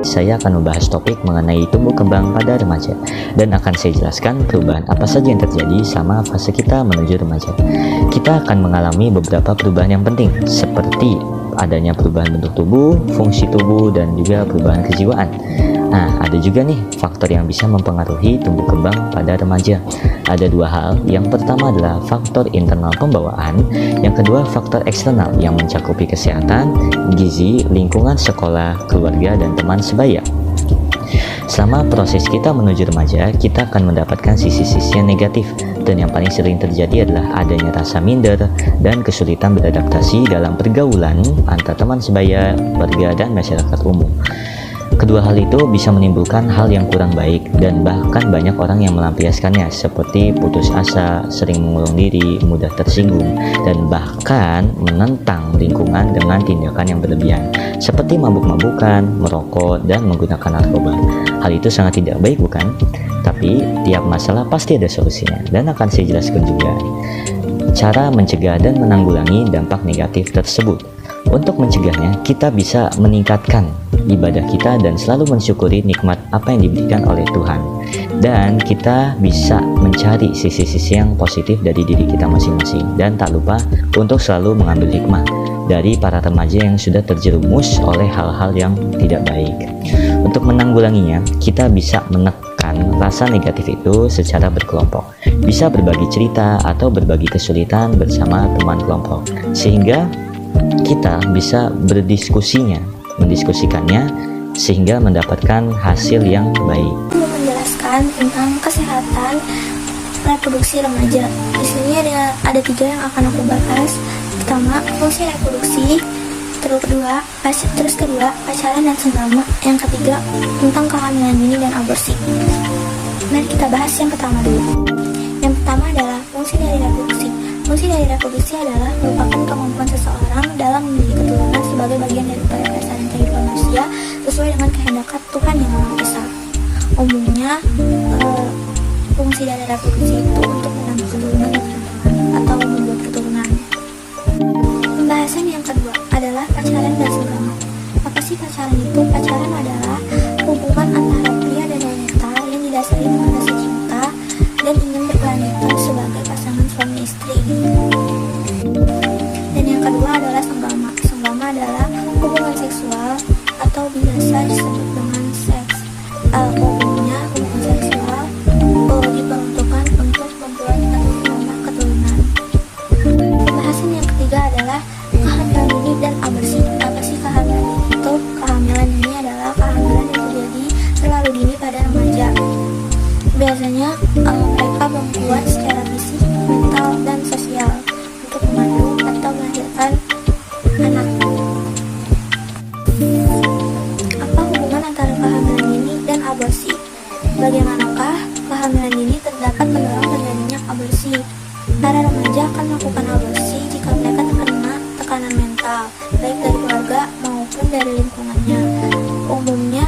saya akan membahas topik mengenai tumbuh kembang pada remaja dan akan saya jelaskan perubahan apa saja yang terjadi sama fase kita menuju remaja. Kita akan mengalami beberapa perubahan yang penting seperti adanya perubahan bentuk tubuh, fungsi tubuh, dan juga perubahan kejiwaan. Nah, ada juga nih faktor yang bisa mempengaruhi tumbuh kembang pada remaja. Ada dua hal. Yang pertama adalah faktor internal pembawaan, yang kedua faktor eksternal yang mencakupi kesehatan, gizi, lingkungan sekolah, keluarga, dan teman sebaya. Selama proses kita menuju remaja, kita akan mendapatkan sisi-sisi yang negatif, dan yang paling sering terjadi adalah adanya rasa minder dan kesulitan beradaptasi dalam pergaulan antar teman sebaya, keluarga, dan masyarakat umum. Kedua hal itu bisa menimbulkan hal yang kurang baik dan bahkan banyak orang yang melampiaskannya seperti putus asa, sering mengurung diri, mudah tersinggung, dan bahkan menentang lingkungan dengan tindakan yang berlebihan seperti mabuk-mabukan, merokok, dan menggunakan narkoba. Hal itu sangat tidak baik, bukan? Tapi tiap masalah pasti ada solusinya dan akan saya jelaskan juga cara mencegah dan menanggulangi dampak negatif tersebut. Untuk mencegahnya, kita bisa meningkatkan ibadah kita dan selalu mensyukuri nikmat apa yang diberikan oleh Tuhan. Dan kita bisa mencari sisi-sisi yang positif dari diri kita masing-masing. Dan tak lupa untuk selalu mengambil hikmah dari para remaja yang sudah terjerumus oleh hal-hal yang tidak baik. Untuk menanggulanginya, kita bisa menekan rasa negatif itu secara berkelompok. Bisa berbagi cerita atau berbagi kesulitan bersama teman kelompok. Sehingga kita bisa mendiskusikannya sehingga mendapatkan hasil yang baik. Menjelaskan tentang kesehatan reproduksi remaja. Di sini ada 3 yang akan aku bahas. Pertama, fungsi reproduksi. Terus kedua, pacaran dan senggama. Yang ketiga, tentang kehamilan dini dan aborsi. Mari kita bahas yang pertama dulu. Yang pertama adalah fungsi dari reproduksi. Fungsi dari reproduksi adalah merupakan kemampuan seseorang dalam memiliki keturunan sebagai bagian dari upaya pelestarian kehidupan manusia sesuai dengan kehendak Tuhan yang Maha Esa. Umumnya, fungsi dari reproduksi itu untuk menambah keturunan atau membuat keturunan. Pembahasan yang kedua adalah pacaran dan senggama. Apa sih pacaran itu? Pacaran adalah hubungan antara pria dan wanita yang didasari dengan rasa cinta dan ingin berkelanjutan sebagai pasangan suami istri. Dan yang kedua adalah senggama. Senggama adalah hubungan seksual atau biasa disebut dengan seks. Umumnya hubungan seksual diperuntukkan untuk membuat keturunan. Pembahasan yang ketiga adalah kehamilan dini dan aborsi. Apa sih kehamilan dini itu? Kehamilan dini adalah kehamilan yang terjadi terlalu dini pada remaja. Biasanya mereka membuat secara fisik, mental, dan sosial untuk mengandung atau melahirkan anak. Apa hubungan antara kehamilan dini dan aborsi? Bagaimanakah kehamilan dini terdapat mendorong terjadinya aborsi? Para remaja akan melakukan aborsi jika mereka terkena tekanan mental, baik dari keluarga maupun dari lingkungannya. Umumnya,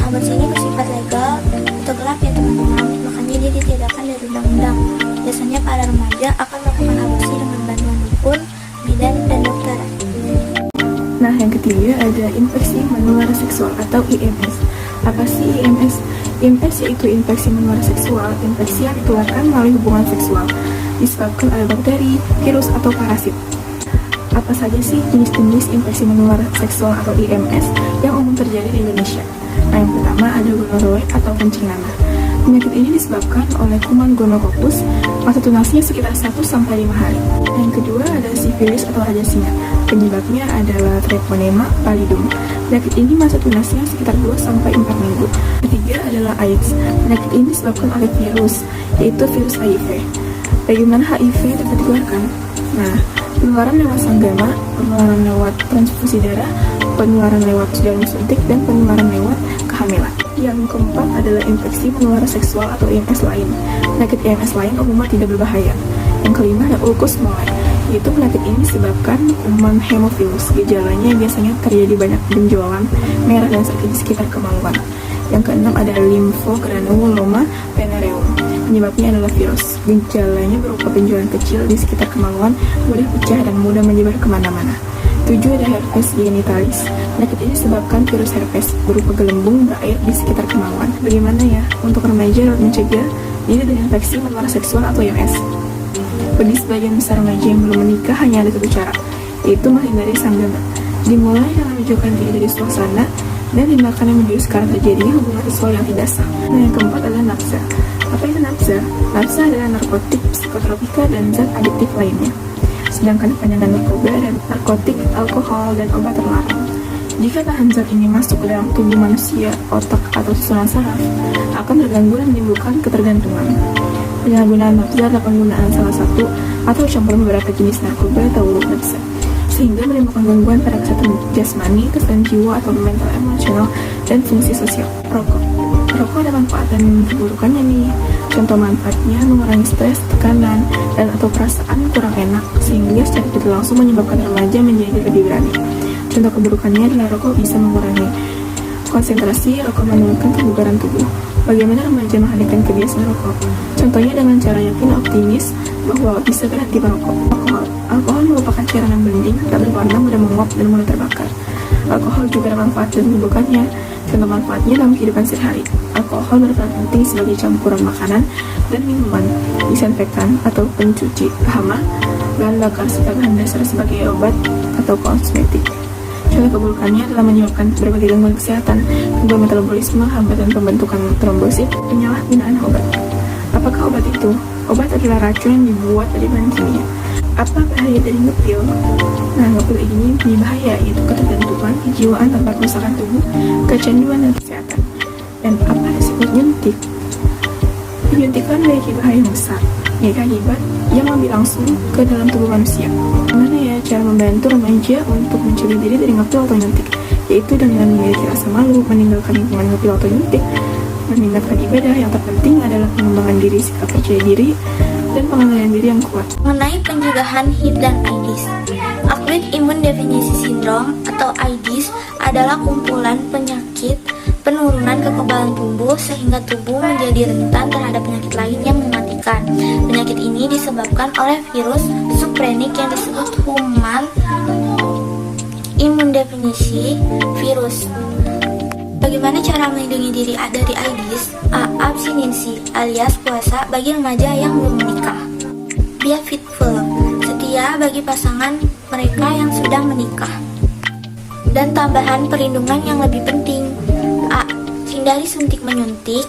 aborsi ini bersifat legal atau gelap ya teman-teman, makanya dia ditiadakan dari undang-undang. Biasanya para remaja akan melakukan aborsi dengan bantuan dukun, bidan, dan dokter. Nah, yang ketiga ada infeksi menular seksual atau IMS. Apa sih IMS? IMS yaitu infeksi menular seksual, infeksi yang ditularkan melalui hubungan seksual, disebabkan oleh bakteri, virus, atau parasit. Apa saja sih jenis-jenis infeksi menular seksual atau IMS yang umum terjadi di Indonesia? Nah, yang pertama ada gonorrhea atau kencing nanah. Penyakit ini disebabkan oleh kuman gonococcus, masa tunasnya sekitar 1-5 hari. Yang kedua ada sifilis atau raja singa. Penyebabnya adalah treponema pallidum. Penyakit ini masa tunasnya sekitar 2-4 minggu. Ketiga adalah AIDS. Penyakit ini disebabkan oleh virus, yaitu virus HIV. Bagaimana HIV dapat dikeluarkan? Nah, penularan lewat senggama, penularan lewat transfusi darah, penularan lewat jarum suntik, dan penularan lewat kehamilan. Yang keempat adalah infeksi menular seksual atau IMS lain. Penyakit IMS lain umumnya tidak berbahaya. Yang kelima ada ulcus molar, yaitu penyakit ini disebabkan kuman hemophilus. Gejalanya biasanya terjadi banyak benjolan, merah, dan sakit di sekitar kemaluan. Yang keenam ada lymphogranuloma venereum. Penyebabnya adalah virus. Gejalanya berupa benjolan kecil di sekitar kemaluan, mudah pecah dan mudah menyebar kemana-mana. 7 ada herpes genitalis. Penyakit ini disebabkan virus herpes berupa gelembung berair di sekitar kemaluan. Bagaimana ya untuk remaja dapat mencegah diri dari infeksi menular seksual atau IMS? Bagi sebagian besar remaja yang belum menikah hanya ada satu cara, yaitu menghindari sanggana. Dimulai dengan menjauhkan diri dari suasana dan tindakan yang menjurus karena terjadinya hubungan seksual yang tidak sah. Nah, yang keempat adalah nafsa. Apa itu nafsa? Nafsa adalah narkotik, psikotropika, dan zat adiktif lainnya. Sedangkan kepanjangan narkoba dan narkotik, alkohol, dan obat terlarang. Jika tahan zat ini masuk ke dalam tubuh manusia, otak, atau susunan saraf, akan terganggu dan menimbulkan ketergantungan. Penyalahgunaan nafsa adalah penggunaan salah satu atau campuran beberapa jenis narkoba atau nafsa, sehingga menimbulkan gangguan pada kesehatan jasmani, kesehatan jiwa atau mental, emosional, dan fungsi sosial. Rokok ada manfaat dan keburukannya nih. Contoh manfaatnya mengurangi stres, tekanan, dan atau perasaan kurang enak, sehingga secara tidak langsung menyebabkan remaja menjadi lebih berani. Contoh keburukannya adalah rokok bisa mengurangi konsentrasi, rokok menurunkan kebugaran tubuh. Bagaimana remaja menghentikan kebiasaan rokok? Contohnya dengan cara yakin optimis bahwa bisa berhenti merokok. Alkohol merupakan cairan yang bening, tak berwarna, mudah menguap, dan mudah terbakar. Alkohol juga ada manfaat dan menyebabkannya. Contoh manfaatnya dalam kehidupan sehari-hari. Alkohol berperan penting sebagai campuran makanan dan minuman, disinfektan atau pencuci hama, bahan bakar serta bahan dasar sebagai obat atau kosmetik. Contoh keburukannya adalah menyebabkan berbagai gangguan kesehatan, gangguan metabolisme, hambatan pembentukan trombosit, penyalahgunaan obat. Apakah obat itu? Obat adalah racun yang dibuat dari bahan kimia. Apa bahaya dari ngepil? Nah, ngepil ini berbahaya, yaitu ketergantungan, kejiwaan tanpa kerusakan tubuh, kecanduan dan kesehatan. Dan apa resiko nyuntik? Penyuntikan memiliki bahaya yang besar, yaitu akibat yang mengambil langsung ke dalam tubuh manusia. Bagaimana ya cara membantu remaja untuk mencegah diri dari ngepil atau nyuntik? Yaitu dengan memiliki rasa malu, meninggalkan lingkungan ngepil atau nyuntik, meninggalkan ibadah. Yang terpenting adalah pengembangan diri, sikap percaya diri, dan pengendalian diri yang kuat. Mengenai pencegahan HIV dan AIDS, Acute Immune Deficiency Syndrome atau AIDS adalah kumpulan penyakit penurunan kekebalan tubuh sehingga tubuh menjadi rentan terhadap penyakit lain yang mematikan. Penyakit ini disebabkan oleh virus subklinik yang disebut Human Immunodeficiency Virus. Bagaimana cara melindungi diri dari AIDS? A. Abstinensi alias puasa bagi remaja yang belum menikah. Be faithful, setia bagi pasangan mereka yang sudah menikah. Dan tambahan perlindungan yang lebih penting. A. Hindari suntik menyuntik.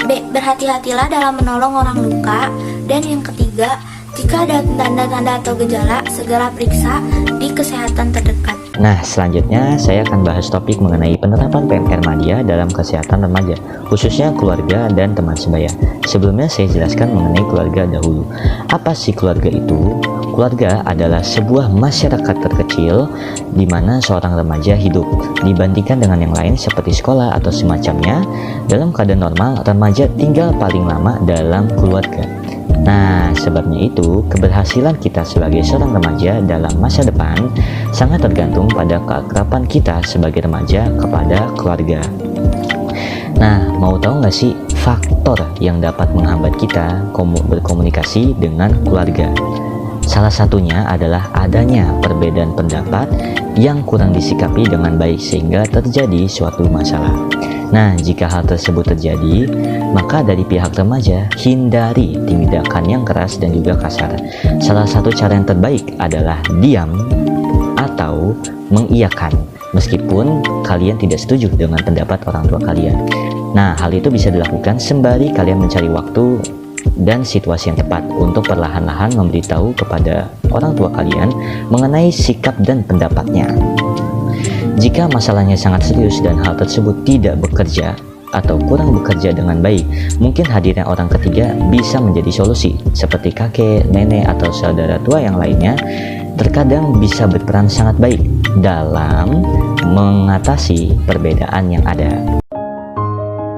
B. Berhati-hatilah dalam menolong orang luka. Dan yang ketiga, jika ada tanda-tanda atau gejala, segera periksa di kesehatan terdekat. Nah, selanjutnya saya akan bahas topik mengenai penerapan PMR Madya dalam kesehatan remaja, khususnya keluarga dan teman sebaya. Sebelumnya saya jelaskan mengenai keluarga dahulu. Apa sih keluarga itu? Keluarga adalah sebuah masyarakat terkecil di mana seorang remaja hidup. Dibandingkan dengan yang lain seperti sekolah atau semacamnya, dalam keadaan normal, remaja tinggal paling lama dalam keluarga. Nah, sebabnya itu, keberhasilan kita sebagai seorang remaja dalam masa depan sangat tergantung pada keakraban kita sebagai remaja kepada keluarga. Nah, mau tahu nggak sih faktor yang dapat menghambat kita berkomunikasi dengan keluarga? Salah satunya adalah adanya perbedaan pendapat yang kurang disikapi dengan baik sehingga terjadi suatu masalah. Nah, jika hal tersebut terjadi, maka dari pihak remaja hindari tindakan yang keras dan juga kasar. Salah satu cara yang terbaik adalah diam atau mengiyakan meskipun kalian tidak setuju dengan pendapat orang tua kalian. Nah, hal itu bisa dilakukan sembari kalian mencari waktu dan situasi yang tepat untuk perlahan-lahan memberitahu kepada orang tua kalian mengenai sikap dan pendapatnya. Jika masalahnya sangat serius dan hal tersebut tidak bekerja atau kurang bekerja dengan baik, mungkin hadirnya orang ketiga bisa menjadi solusi, seperti kakek, nenek, atau saudara tua yang lainnya terkadang bisa berperan sangat baik dalam mengatasi perbedaan yang ada.